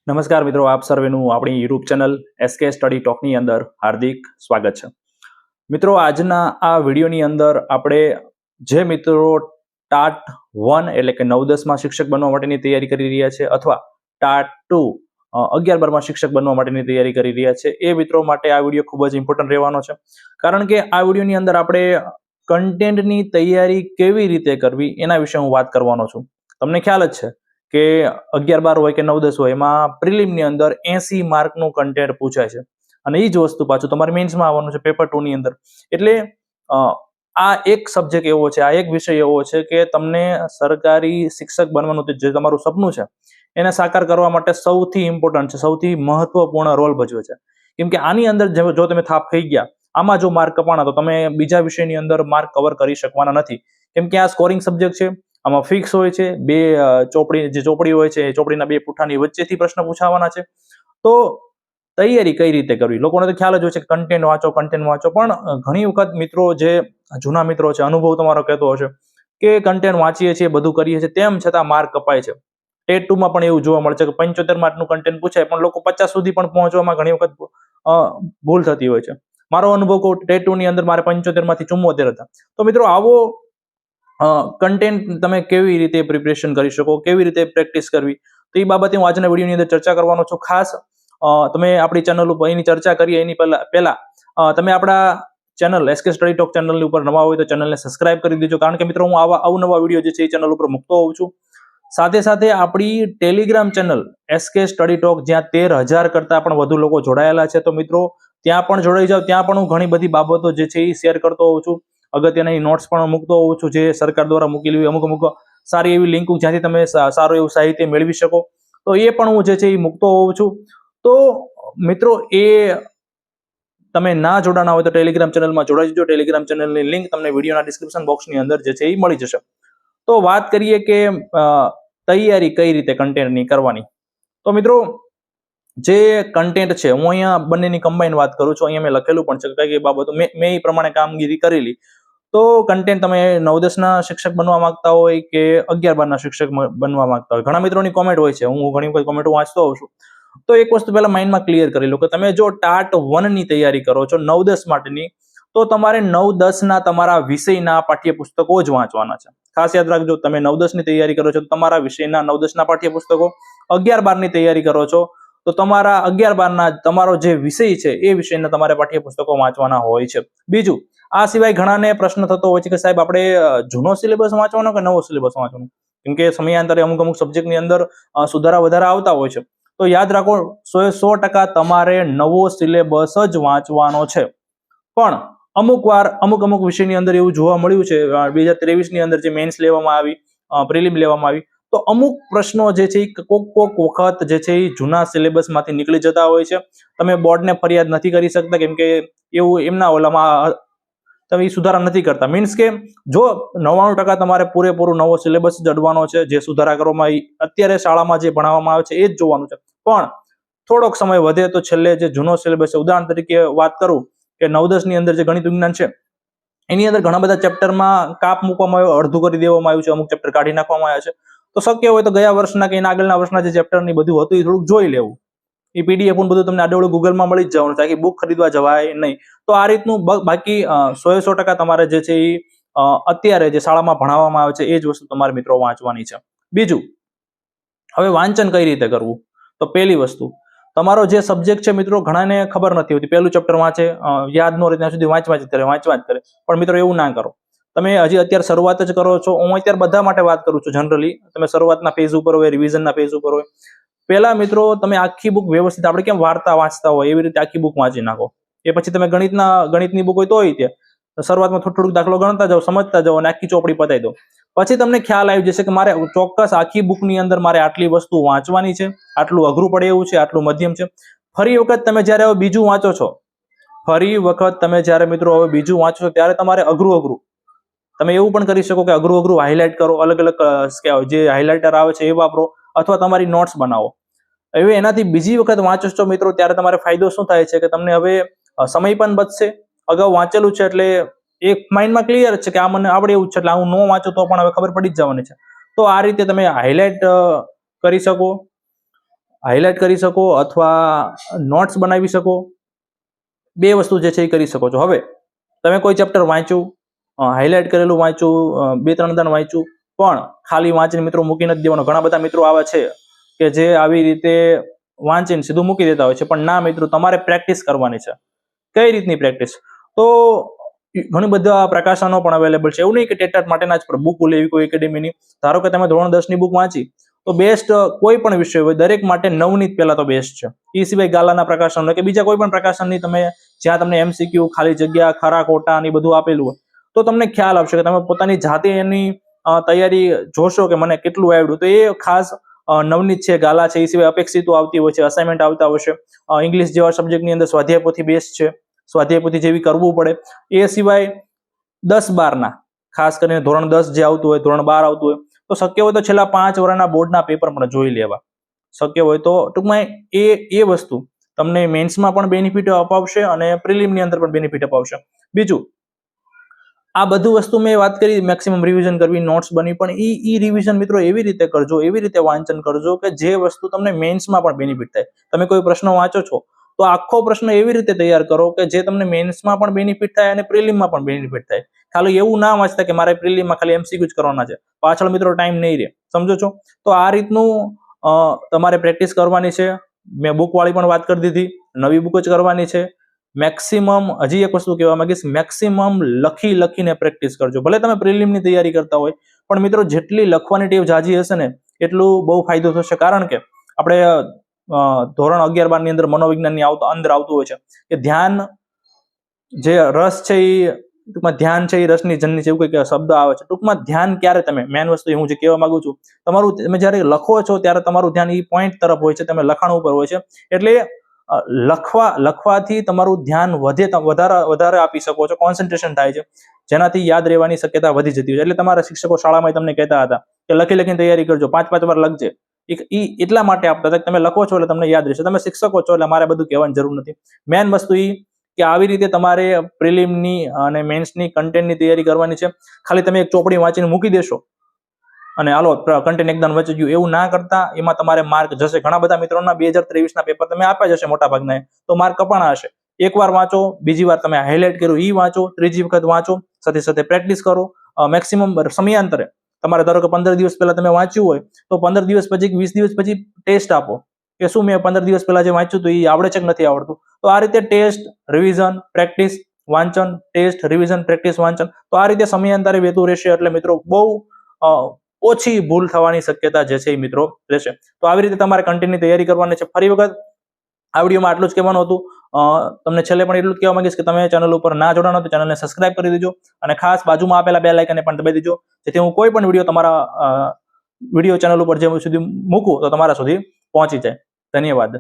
નમસ્કાર મિત્રો, આપ સર્વેનું આપણી યુટ્યુબ ચેનલ એસકે સ્ટડી ટોકની અંદર હાર્દિક સ્વાગત છે. મિત્રો, આજના આ વિડીયોની અંદર આપણે જે મિત્રો ટાટ 1 એટલે કે 9-10માં શિક્ષક બનવા માટેની તૈયારી કરી રહ્યા છે અથવા ટાટ 2 11-12માં શિક્ષક બનવા માટેની તૈયારી કરી રહ્યા છે, એ મિત્રો માટે આ વિડીયો ખૂબ જ ઇમ્પોર્ટન્ટ રહેવાનો છે. કારણ કે આ વિડીયોની અંદર આપણે કન્ટેન્ટની તૈયારી કેવી રીતે કરવી એના વિશે હું વાત કરવાનો છું. તમને ખ્યાલ જ છે કે 11-12 હોય કે 9-10 હોય, એમાં પ્રિલિમની અંદર 80 માર્કનું કન્ટેન્ટ પૂછાય છે અને એ જ વસ્તુ પાછું તમારે મેન્સમાં આવવાનું છે પેપર 2 ની અંદર. એટલે આ એક સબ્જેક્ટ એવો છે, આ એક વિષય એવો છે કે તમને સરકારી શિક્ષક બનવાનું જે તમારું સપનું છે એને સાકાર કરવા માટે સૌથી ઇમ્પોર્ટન્ટ છે, સૌથી મહત્વપૂર્ણ રોલ ભજવે છે. કેમ કે આની અંદર જો તમે થાપ ખાઈ ગયા, આમાં જો માર્ક કપાણા તો તમે બીજા વિષયની અંદર માર્ક કવર કરી શકવાના નથી. કેમ કે આ સ્કોરિંગ સબ્જેક્ટ છે, આમાં ફિક્સ હોય છે, બે ચોપડી હોય છે, ચોપડીના બે પુઠ્ઠાની વચ્ચેથી પ્રશ્ન પૂછાવાના છે. તો તૈયારી કઈ રીતે કરવી, લોકોને તો ખ્યાલ જ હોય છે કે કન્ટેન્ટ વાંચો, પણ ઘણી વખત મિત્રો, જે જૂના મિત્રો છે, અનુભવ તમારો કહેતો હશે કે કન્ટેન્ટ વાંચીએ છીએ, બધું કરીએ છીએ, તેમ છતાં માર્ક કપાય છે. ટેટ 2 માં પણ એવું જોવા મળે છે કે 75 માર્કનું કન્ટેન્ટ પૂછાય પણ લોકો 50 સુધી પણ પહોંચવામાં ઘણી વખત ભૂલ થતી હોય છે. મારો અનુભવ કહું, ટેટ 2 ની અંદર મારે 75 માંથી 74 હતા. તો મિત્રો, આવો કન્ટેન્ટ તમે કેવી રીતે પ્રિપરેશન કરી શકો, કેવી રીતે પ્રેક્ટિસ કરવી, તો એ બાબતે હું આજના વિડીયોની અંદર ચર્ચા કરવાનો છું. ખાસ તમે આપણી ચેનલ ઉપર એની ચર્ચા કરીએ એની પહેલા તમે આપણા ચેનલ એસકે સ્ટડી ટોક ચેનલની ઉપર નવા હોય તો ચેનલને સબસ્ક્રાઇબ કરી દેજો. કારણ કે મિત્રો, હું આવા અવનવા વિડીયો જે છે એ ચેનલ ઉપર મૂકતો હોઉં છું. સાથે સાથે આપણી Telegram channel SK study talk, જ્યાં 13,000 કરતા પણ વધુ લોકો જોડાયેલા છે, તો મિત્રો ત્યાં પણ જોડાઈ જાઓ. ત્યાં પણ હું ઘણી બધી બાબતો જે છે એ શેર કરતો હોઉં છું, અગત્યની નોટ્સ પણ મૂકતો હોઉં છું, જે સરકાર દ્વારા મૂકેલી હોય અમુક સારી એવી લિંક જ્યાંથી તમે સારું એવું સાહિત્ય મેળવી શકો, તો એ પણ હું જે છે એ મૂકતો હોઉં છું. તો મિત્રો, એ તમે ના જોડાના હોય તો ટેલિગ્રામ ચેનલમાં જોડાઈ જજો. ટેલિગ્રામ ચેનલની લિંક તમને વિડીયોના ડિસ્ક્રિપ્શન બોક્સની અંદર જે છે એ મળી જશે. તો વાત કરીએ કે તૈયારી કઈ રીતે કન્ટેન્ટની કરવાની. તો મિત્રો, જે કન્ટેન્ટ છે, હું અહીંયા બંનેની કમ્બાઈન વાત કરું છું. અહીંયા મેં લખેલું પણ છે કઈ બાબતો મેં એ પ્રમાણે કામગીરી કરેલી. તો કન્ટેન્ટ તમે 9-10ના શિક્ષક બનવા માંગતા હોય કે 11-12ના શિક્ષક બનવા માંગતા હોય, ઘણા મિત્રોની કોમેન્ટ હોય છે, હું ઘણી વખત કોમેન્ટ વાંચતો હોઉં છું. તો એક વસ્તુ પહેલા માઇન્ડમાં ક્લિયર કરી લો કે તમે જો ટાટ 1 ની તૈયારી કરો છો 9-10 માટેની, તો તમારે 9-10ના તમારા વિષયના પાઠ્યપુસ્તકો જ વાંચવાના છે. ખાસ યાદ રાખજો, તમે 9-10ની તૈયારી કરો છો તો તમારા વિષયના 9-10ના પાઠ્યપુસ્તકો, 11-12ની તૈયારી કરો છો તો તમારા 11-12ના તમારો જે વિષય છે એ વિષયના તમારે પાઠ્યપુસ્તકો વાંચવાના હોય છે. બીજું, આ સિવાય ઘણાને પ્રશ્ન થતો હોય છે કે સાહેબ, આપણે જૂનો સિલેબસ વાંચવાનો કે નવો સિલેબસ વાંચવાનો? કેમ કે સમયાંતરે અમુક સબ્જેક્ટની અંદર સુધારા વધારા આવતા હોય છે. તો યાદ રાખો, 100% તમારે નવો સિલેબસ જ વાંચવાનો છે. પણ અમુક વિષયની અંદર એવું જોવા મળ્યું છે, 2023ની અંદર જે મેન્સ લેવામાં આવી, પ્રિલિમ લેવામાં આવી, તો અમુક પ્રશ્નો જે છે એ કોક વખત જે છે એ જૂના સિલેબસમાંથી નીકળી જતા હોય છે. તમે બોર્ડને ફરિયાદ નથી કરી શકતા, કેમ કે એવું એમના ઓલામાં તમે સુધારા નથી કરતા. મીન્સ કે જો 99% તમારે પૂરેપૂરું નવો સિલેબસ જડવાનો છે, જે સુધારા કરવામાં અત્યારે શાળામાં જે ભણાવવામાં આવે છે એ જ જોવાનું છે. પણ થોડોક સમય વધે તો છેલ્લે જે જૂનો સિલેબસ છે, ઉદાહરણ તરીકે વાત કરું કે 9-10ની અંદર જે ગણિત વિજ્ઞાન છે, એની અંદર ઘણા બધા ચેપ્ટરમાં કાપ મૂકવામાં આવ્યો, અડધું કરી દેવામાં આવ્યું છે, અમુક ચેપ્ટર કાઢી નાખવામાં આવ્યા છે. તો શક્ય હોય તો ગયા વર્ષના કે એના આગળના વર્ષના જે ચેપ્ટરની બધું હતું એ થોડુંક જોઈ લેવું. એ પીડીએફ બધું તમને આડે ગૂગલમાં મળી જ જવાનું છે, આખી બુક ખરીદવા જવાય નહીં. તો આ રીતનું બાકી 100% તમારે જે છે એ અત્યારે જે શાળામાં ભણાવવામાં આવે છે એ જ વસ્તુ તમારે મિત્રો વાંચવાની છે. બીજું, હવે વાંચન કઈ રીતે કરવું? તો પહેલી વસ્તુ, તમારો જે સબ્જેક્ટ છે મિત્રો, ઘણાને ખબર નથી હોતી, પહેલું ચેપ્ટર વાંચે, યાદ ન રહે ત્યાં સુધી વાંચવા જ કરે. પણ મિત્રો, એવું ના કરો. તમે હજી અત્યારે શરૂઆત જ કરો છો. હું અત્યારે બધા માટે વાત કરું છું જનરલી. તમે શરૂઆતના ફેઝ ઉપર હોય, રિવિઝનના ફેઝ ઉપર હોય, પહેલા મિત્રો તમે આખી બુક વ્યવસ્થિત, આપણે કેમ વાર્તા વાંચતા હોય એવી રીતે આખી બુક વાંચી નાખો. એ પછી તમે ગણિતની બુક હોય તો હોય ત્યાં શરૂઆતમાં થોડુંક દાખલો ગણતા જાઓ, સમજતા જાઓ અને આખી ચોપડી પતાવી દો. પછી તમને ખ્યાલ આવી જશે કે મારે ચોક્કસ આખી બુકની અંદર મારે આટલી વસ્તુ વાંચવાની છે, આટલું અઘરું પડે એવું છે, આટલું મધ્યમ છે. ફરી વખત તમે જ્યારે હવે બીજું વાંચો છો, ત્યારે તમારે અઘરું તમે એવું પણ કરી શકો કે અઘરું હાઇલાઇટ કરો, અલગ જે હાઇલાઇટર આવે છે એ વાપરો, અથવા તમારી નોટ્સ બનાવો. હવે એનાથી બીજી વખત વાંચો છો મિત્રો, ત્યારે તમારે ફાયદો શું થાય છે કે તમને હવે સમય પણ બચશે. અગાઉ વાંચેલું છે એટલે એક માઇન્ડમાં ક્લિયર છે કે આ મને આવડે એવું છે, એટલે હું ન વાંચું તો પણ હવે ખબર પડી જ જવાની છે. તો આ રીતે તમે હાઇલાઇટ કરી શકો. હાઇલાઇટ કરી શકો અથવા નોટ્સ બનાવી શકો. બે વસ્તુ જે છે એ કરી શકો છો. હવે તમે કોઈ ચેપ્ટર વાંચ્યું, હાઇલાઇટ કરેલું વાંચ્યું, 2-3 દાન વાંચ્યું, પણ ખાલી વાંચીને મિત્રો મૂકી નથી દેવાનો. ઘણા બધા મિત્રો આવા છે કે જે આવી રીતે વાંચીને સીધું મૂકી દેતા હોય છે, પણ ના મિત્રો, તમારે પ્રેક્ટિસ કરવાની છે. કઈ રીતની પ્રેક્ટિસ? તો ઘણી બધા પ્રકાશનો પણ અવેલેબલ છે. એવું નહીં કે ટેટ માટેના જ બુક લેવી કોઈ એકેડેમીની. ધારો કે તમે ધોરણ 10 ની બુક વાંચી તો બેસ્ટ કોઈ પણ વિષય હોય દરેક માટે નવનીત પહેલા તો બેસ્ટ છે. એ સિવાય ગાલાના પ્રકાશનો કે બીજા કોઈ પણ પ્રકાશનની તમે જ્યાં તમને એમસીક્યુ, ખાલી જગ્યા, ખરા ખોટા ની બધું આપેલું હોય તો તમને ખ્યાલ આવશે કે તમે પોતાની જાતે એની તૈયારી જોશો કે મને કેટલું આવડ્યું. તો એ ખાસ નવનીત છે, ગાલા છે. એ સિવાય અપેક્ષિતો આવતી હોય છે, અસાઇનમેન્ટ આવતા હોય છે. ઇંગ્લિશ જેવા સબ્જેક્ટની અંદર સ્વાધ્યાય પોથી બેસ્ટ છે, સ્વાધ્યાય પોથી જેવી કરવું પડે. એ સિવાય 10-12 ખાસ કરીને ધોરણ 10 જે આવતું હોય, ધોરણ 12 આવતું હોય, તો શક્ય હોય તો છેલ્લા 5 વર્ષના બોર્ડના પેપર પણ જોઈ લેવા. શક્ય હોય તો ટૂંકમાં એ વસ્તુ તમને મેન્સમાં પણ બેનિફિટ અપાવશે અને પ્રિલિમની અંદર પણ બેનિફિટ અપાવશે. બીજું, આ બધું વસ્તુ મેં વાત કરી મેક્સિમમ રિવિઝન કરવી, નોટ્સ બની, પણ ઈ રિવિઝન મિત્રો એવી રીતે કરજો, એવી રીતે વાંચન કરજો કે જે વસ્તુ તમને મેન્સમાં પણ બેનિફિટ થાય. તમે કોઈ પ્રશ્ન વાંચો છો તો આખો પ્રશ્ન એવી રીતે તૈયાર કરો કે જે તમને મેન્સમાં પણ બેનિફિટ થાય અને પ્રિલિમમાં પણ બેનિફિટ થાય. ખાલી એવું ના વાંચતા કે મારે પ્રિલિમમાં ખાલી એમસીક્યુ જ કરવાના છે, પાછળ મિત્રો ટાઈમ નહીં રહે. સમજો છો? તો આ રીતનું તમારે પ્રેક્ટિસ કરવાની છે. મેં બુક વાળી પણ વાત કરી દીધી, નવી બુક જ કરવાની છે. મેક્સિમમ, હજી એક વસ્તુ કહેવા માંગીશ, મેક્સિમમ લખીને પ્રેક્ટિસ કરજો. ભલે તમે પ્રિલિમની તૈયારી કરતા હોય, પણ મિત્રો જેટલી લખવાની ટેવ જાજી હશે ને એટલું બહુ ફાયદો થશે. કારણ કે આપણે ધોરણ 11-12 ની અંદર મનોવિજ્ઞાનની અંદર આવતું હોય છે કે ધ્યાન, જે રસ છે એ ટૂંકમાં ધ્યાન છે એ રસની જનની છે, એવું કંઈક શબ્દ આવે છે. ટૂંકમાં ધ્યાન ક્યારે તમે, મેન વસ્તુ હું જે કહેવા માંગુ છું, તમારું તમે જ્યારે લખો છો ત્યારે તમારું ધ્યાન એ પોઈન્ટ તરફ હોય છે, તમે લખાણ ઉપર હોય છે. એટલે લખવાથી તમારું ધ્યાન વધારે આપી શકો છો, કોન્સન્ટ્રેશન થાય છે, જેનાથી યાદ રહેવાની શક્યતા વધી જતી હોય છે. એટલે તમારા શિક્ષકો શાળામાં તમને કહેતા હતા કે લખીને તૈયારી કરજો, 5-5 વાર લખજે. એટલા માટે આપતા હતા કે તમે લખો છો એટલે તમને યાદ રહેશે. તમે શિક્ષકો છો એટલે મારે બધું કહેવાની જરૂર નથી. મેન વસ્તુ કે આવી રીતે તમારે પ્રિલિમની અને મેન્સની કન્ટેન્ટની તૈયારી કરવાની છે. ખાલી તમે એક ચોપડી વાંચીને મૂકી દેશો અને હાલો કન્ટેન્ટ એકદમ વચી ગયું, એવું ના કરતા. એમાં તમારે માર્ક જશે. ઘણા બધા મિત્રોના 2023 ના પેપર તમે આપ્યા જશે મોટા ભાગના, તો માર્ક કપાણા હશે. એકવાર વાંચો, બીજી વાર તમે હાઇલાઇટ કર્યું ઈ વાંચો, ત્રીજી વખત વાંચો, સાથે પ્રેક્ટિસ કરો. મેક્સિમમ સમયાંતરે તમારે ધારો કે 15 દિવસ પહેલા તમે વાંચ્યું હોય તો 15 દિવસ પછી, 20 દિવસ પછી ટેસ્ટ આપો કે શું મેં 15 દિવસ પહેલા જે વાંચ્યું હતું એ આવડે છે કે નથી આવડતું. તો આ રીતે ટેસ્ટ, રિવિઝન, પ્રેક્ટિસ, વાંચન, ટેસ્ટ, રિવિઝન, પ્રેક્ટિસ, વાંચન, તો આ રીતે સમયાંતરે વહેતું રહેશે. એટલે મિત્રો બહુ ઓછી ભૂલ થવાની શક્યતા જે છે એ મિત્રો રહેશે. તો આવી રીતે તમારે કન્ટેન્ટની તૈયારી કરવાની છે. ફરી વખત આ વિડીયોમાં આટલું જ કહેવાનું હતું. તમને છેલ્લે પણ એટલું જ કહેવા માંગીશ કે તમે ચેનલ ઉપર ના જોડાણો તો ચેનલને સબસ્ક્રાઇબ કરી દેજો અને ખાસ બાજુમાં આપેલા બેલ આઇકનને પણ દબાવી દેજો, જેથી હું કોઈ પણ વિડીયો તમારા વિડીયો ચેનલ ઉપર જે સુધી મૂકું તો તમારા સુધી પહોંચી જાય. ધન્યવાદ.